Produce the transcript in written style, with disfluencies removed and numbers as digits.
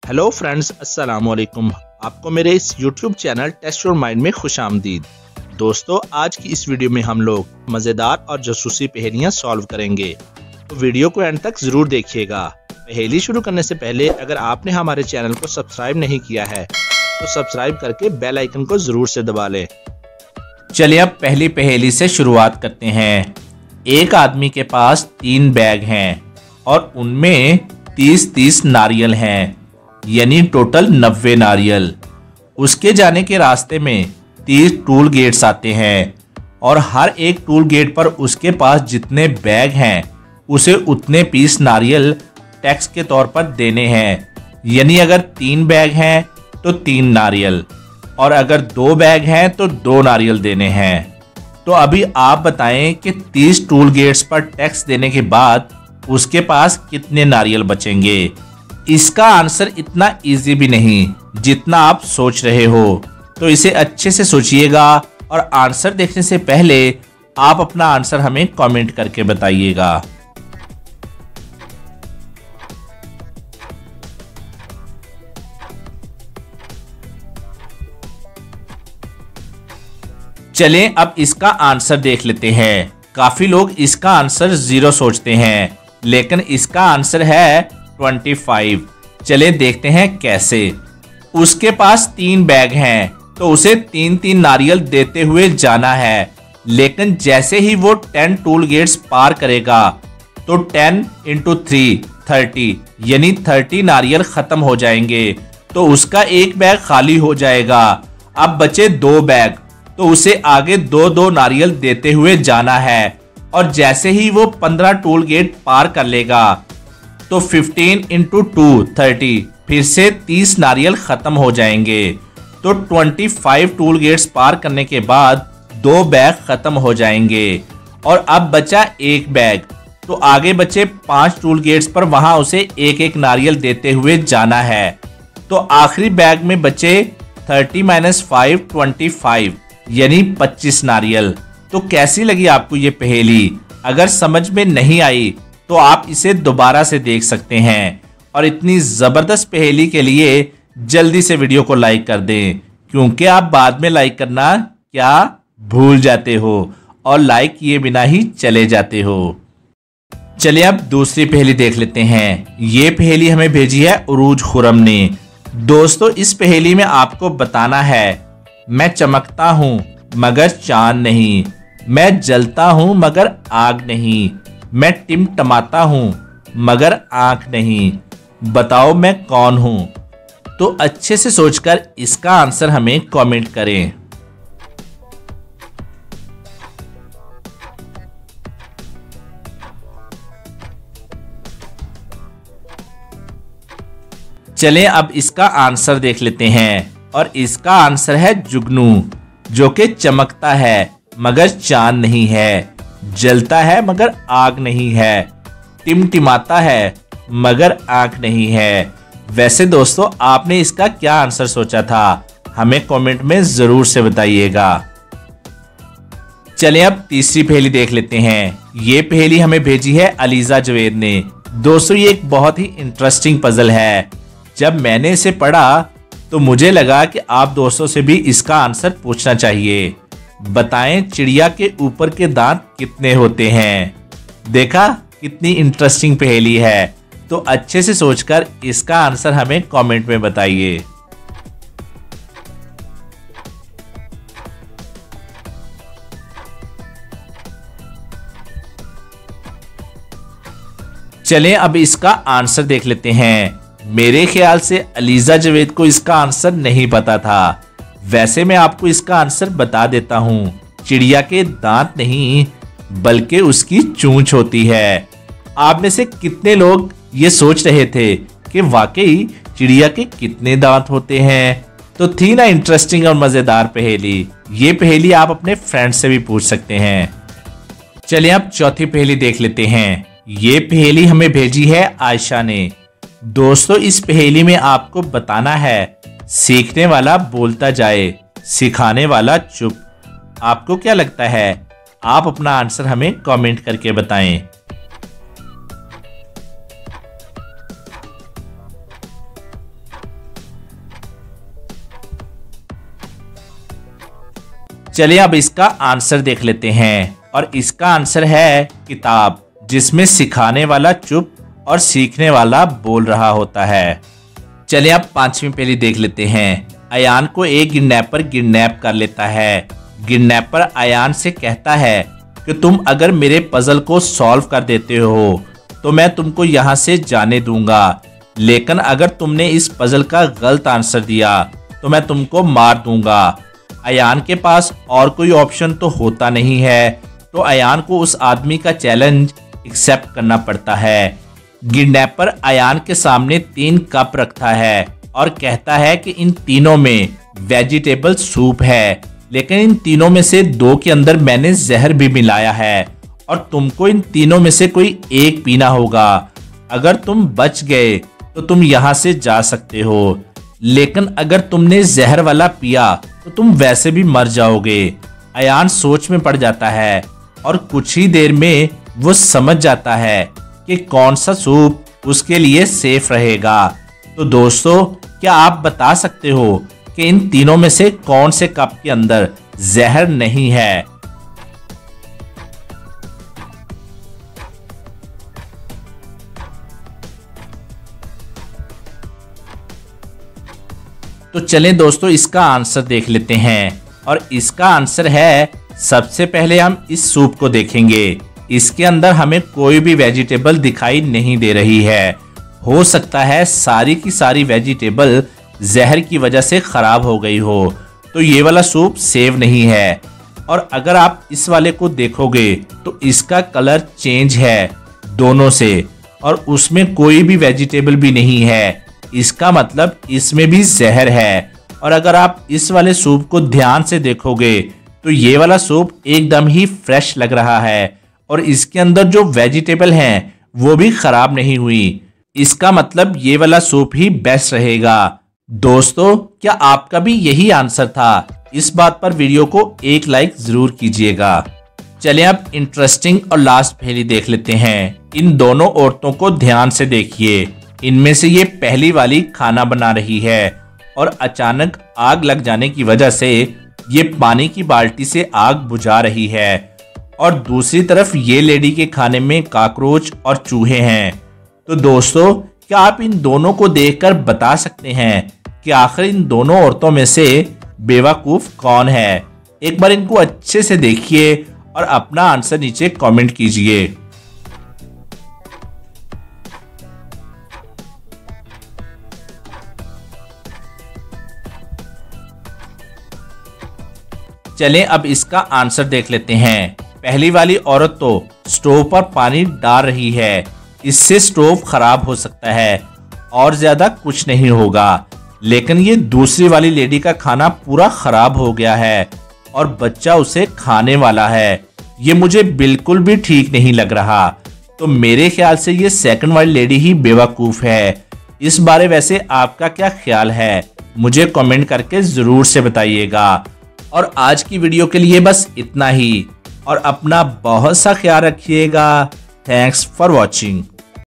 Hello friends, अस्सलाम वालेकुम। आपको मेरे इस YouTube channel test your mind में खुशामदीद। दोस्तों, आज की इस वीडियो में हम लोग मज़ेदार और जासूसी पहेलियां सॉल्व करेंगे, तो वीडियो को एंड तक ज़रूर देखिएगा। पहेली शुरू करने से पहले अगर आपने हमारे चैनल को सब्सक्राइब नहीं किया है तो सब्सक्राइब करके बेल आइकन को ज़रूर से दबा लें। चलिए अब पहली पहेली से शुरुआत करते हैं। एक आदमी के पास 3 बैग हैं और उनमें 30-30 नारियल हैं, यानी टोटल 90 नारियल। उसके जाने के रास्ते में 30 टूल गेट्स आते हैं और हर एक टूल गेट पर उसके पास जितने बैग हैं उसे उतने पीस नारियल टैक्स के तौर पर देने हैं। यानी अगर 3 बैग हैं तो 3 नारियल और अगर 2 बैग हैं तो 2 नारियल देने हैं। तो अभी आप बताएं कि 30 टूल गेट्स पर टैक्स देने के बाद उसके पास कितने नारियल बचेंगे। इसका आंसर इतना इजी भी नहीं जितना आप सोच रहे हो, तो इसे अच्छे से सोचिएगा और आंसर देखने से पहले आप अपना आंसर हमें कमेंट करके बताइएगा। चलें अब इसका आंसर देख लेते हैं। काफी लोग इसका आंसर 0 सोचते हैं, लेकिन इसका आंसर है 25। चले देखते हैं कैसे। उसके पास 3 बैग हैं तो उसे 3-3 नारियल देते हुए जाना है, लेकिन जैसे ही वो 10 टूल गेट्स पार करेगा तो 10 × 3 30, यानी 30 नारियल खत्म हो जाएंगे, तो उसका एक बैग खाली हो जाएगा। अब बचे 2 बैग, तो उसे आगे 2-2 नारियल देते हुए जाना है और जैसे ही वो 15 टूल गेट पार कर लेगा तो 15 × 2 30, फिर से 30 नारियल खत्म हो जाएंगे। तो 25 टूल गेट्स पार करने के बाद 2 बैग खत्म हो जाएंगे और अब बचा 1 बैग, तो आगे बचे 5 टूल गेट्स पर वहां उसे एक एक नारियल देते हुए जाना है। तो आखिरी बैग में बचे 30 - 5 25, यानी 25 नारियल। तो कैसी लगी आपको ये पहेली? अगर समझ में नहीं आई तो आप इसे दोबारा से देख सकते हैं। और इतनी ज़बरदस्त पहेली के लिए जल्दी से वीडियो को लाइक कर दें, क्योंकि आप बाद में लाइक करना क्या भूल जाते हो और लाइक किए बिना ही चले जाते हो। चलिए अब दूसरी पहेली देख लेते हैं। ये पहेली हमें भेजी है उरूज खुरम ने। दोस्तों, इस पहेली में आपको बताना है, मैं चमकता हूँ मगर चांद नहीं, मैं जलता हूँ मगर आग नहीं, मैं टिमटमाता हूँ मगर आंख नहीं, बताओ मैं कौन हूँ। तो अच्छे से सोचकर इसका आंसर हमें कमेंट करें। चलें अब इसका आंसर देख लेते हैं और इसका आंसर है जुगनू, जो कि चमकता है मगर चांद नहीं है, जलता है मगर आग नहीं है, टिमटिमाता है मगर आंख नहीं है। वैसे दोस्तों, आपने इसका क्या आंसर सोचा था? हमें कमेंट में जरूर से बताइएगा। चलें अब तीसरी पहेली देख लेते हैं। ये पहेली हमें भेजी है अलीजा जवेद ने। दोस्तों, ये एक बहुत ही इंटरेस्टिंग पजल है। जब मैंने इसे पढ़ा तो मुझे लगा कि आप दोस्तों से भी इसका आंसर पूछना चाहिए। बताएं चिड़िया के ऊपर के दांत कितने होते हैं? देखा कितनी इंटरेस्टिंग पहेली है। तो अच्छे से सोचकर इसका आंसर हमें कमेंट में बताइए। चलें अब इसका आंसर देख लेते हैं। मेरे ख्याल से अलीजा जवेद को इसका आंसर नहीं पता था। वैसे मैं आपको इसका आंसर बता देता हूँ। चिड़िया के दांत नहीं बल्कि उसकी चोंच होती है। आप में से कितने लोग ये सोच रहे थे कि वाकई चिड़िया के कितने दांत होते हैं? तो थी ना इंटरेस्टिंग और मजेदार पहेली। ये पहेली आप अपने फ्रेंड से भी पूछ सकते हैं। चलिए अब चौथी पहेली देख लेते हैं। ये पहेली हमें भेजी है आयशा ने। दोस्तों, इस पहेली में आपको बताना है, सीखने वाला बोलता जाए, सिखाने वाला चुप। आपको क्या लगता है? आप अपना आंसर हमें कमेंट करके बताएं। चलिए अब इसका आंसर देख लेते हैं और इसका आंसर है किताब, जिसमें सिखाने वाला चुप और सीखने वाला बोल रहा होता है। चलिए अब 5वीं पहेली देख लेते हैं। अयान को एक किडनैपर किडनैप कर लेता है। किडनैपर अयान से कहता है कि तुम अगर मेरे पजल को सॉल्व कर देते हो तो मैं तुमको यहाँ से जाने दूंगा, लेकिन अगर तुमने इस पजल का गलत आंसर दिया तो मैं तुमको मार दूंगा। अयान के पास और कोई ऑप्शन तो होता नहीं है, तो अयान को उस आदमी का चैलेंज एक्सेप्ट करना पड़ता है। किडनैपर अयान के सामने 3 कप रखता है और कहता है कि इन तीनों में वेजिटेबल सूप है, लेकिन इन तीनों में से 2 के अंदर मैंने जहर भी मिलाया है और तुमको इन तीनों में से कोई एक पीना होगा। अगर तुम बच गए तो तुम यहाँ से जा सकते हो, लेकिन अगर तुमने जहर वाला पिया तो तुम वैसे भी मर जाओगे। अयान सोच में पड़ जाता है और कुछ ही देर में वो समझ जाता है कि कौन सा सूप उसके लिए सेफ रहेगा। तो दोस्तों, क्या आप बता सकते हो कि इन तीनों में से कौन से कप के अंदर जहर नहीं है? तो चलें दोस्तों, इसका आंसर देख लेते हैं और इसका आंसर है, सबसे पहले हम इस सूप को देखेंगे। इसके अंदर हमें कोई भी वेजिटेबल दिखाई नहीं दे रही है। हो सकता है सारी की सारी वेजिटेबल जहर की वजह से खराब हो गई हो, तो ये वाला सूप सेव नहीं है। और अगर आप इस वाले को देखोगे तो इसका कलर चेंज है दोनों से, और उसमें कोई भी वेजिटेबल भी नहीं है। इसका मतलब इसमें भी जहर है। और अगर आप इस वाले सूप को ध्यान से देखोगे तो ये वाला सूप एकदम ही फ्रेश लग रहा है और इसके अंदर जो वेजिटेबल हैं वो भी खराब नहीं हुई। इसका मतलब ये वाला सूप ही बेस्ट रहेगा। दोस्तों, क्या आपका भी यही आंसर था? इस बात पर वीडियो को एक लाइक जरूर कीजिएगा। चलिए अब इंटरेस्टिंग और लास्ट पहेली देख लेते हैं। इन दोनों औरतों को ध्यान से देखिए। इनमें से ये पहली वाली खाना बना रही है और अचानक आग लग जाने की वजह से ये पानी की बाल्टी से आग बुझा रही है, और दूसरी तरफ ये लेडी के खाने में कॉकरोच और चूहे हैं। तो दोस्तों, क्या आप इन दोनों को देखकर बता सकते हैं कि आखिर इन दोनों औरतों में से बेवकूफ कौन है? एक बार इनको अच्छे से देखिए और अपना आंसर नीचे कमेंट कीजिए। चलें अब इसका आंसर देख लेते हैं। पहली वाली औरत तो स्टोव पर पानी डाल रही है, इससे स्टोव खराब हो सकता है और ज्यादा कुछ नहीं होगा। लेकिन ये दूसरी वाली लेडी का खाना पूरा खराब हो गया है और बच्चा उसे खाने वाला है। ये मुझे बिल्कुल भी ठीक नहीं लग रहा। तो मेरे ख्याल से ये सेकंड वाली लेडी ही बेवकूफ है। इस बारे वैसे आपका क्या ख्याल है? मुझे कमेंट करके जरूर से बताइएगा। और आज की वीडियो के लिए बस इतना ही, और अपना बहुत सा ख्याल रखिएगा। Thanks for watching.